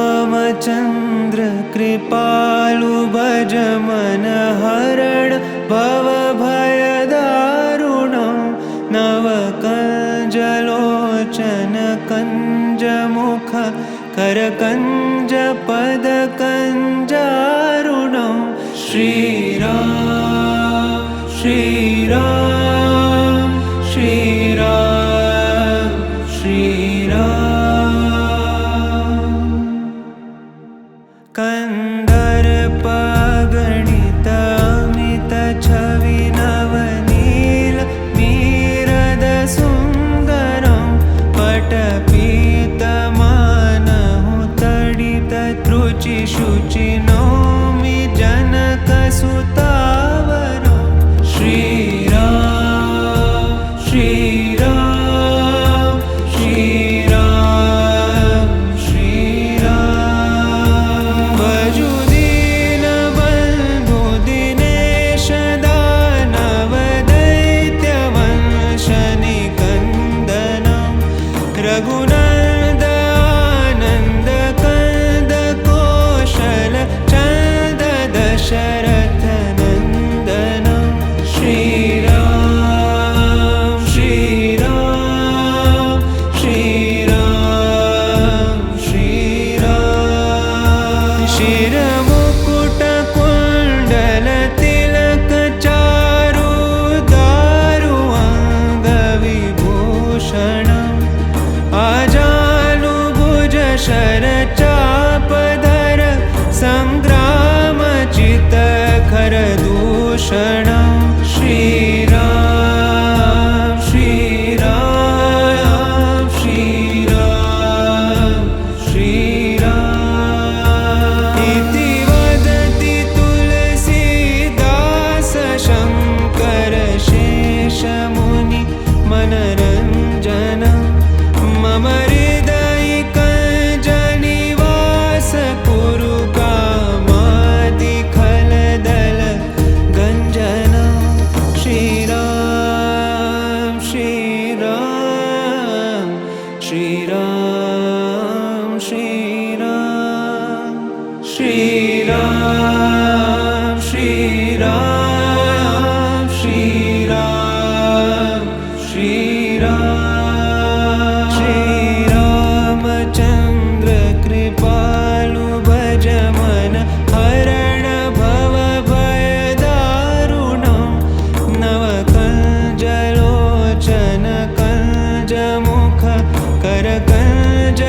श्रीरामचन्द्र कृपालु भज मन हरण भवभयदारुणं नवकञ्जलोचन कञ्जमुख करकञ्ज पदकञ्जारुणं श्रीराम श्रीराम श्रीराम श्रीराम कन्दर्पगणित अमित छवि नवनील मीरद सुन्दरं पटपीतमानहु तडित त्रुचि शुचि नौमि जनकसुतावरं श्रीराम श्रीराम श्रीराम श्रीराम भजु दीनबन्धु दिनेश दानव दैत्यवंश निकन्दनं रघुनन्द आनन्द कंद कौशल चन्द दशरथ नन्दनं श्रीराम श्रीराम श्रीराम श्रीराम शिरमुकुट कुण्डल तिलक चारु दारु अङ्गविभूषणम् आजानुभुज शरचापधर सङ्ग्रामचित्तखर दूषणं श्रीराम श्रीराम श्रीराम श्रीराम इति वदति तुलसीदास शङ्कर शेषमुनि मनरञ्जनं मम हृदयिकञ्जनिवास कुरु कामादिखलदल गञ्जनं श्रीराम श्रीराम श्रीराम श्रीराम श्रीराम श्रीराम श्रीराम श्रीराम श्रीरामचन्द्र कृपालु भज मन हरण भवभयदारुणं नवकञ्जलोचन कञ्जमुख करकञ्ज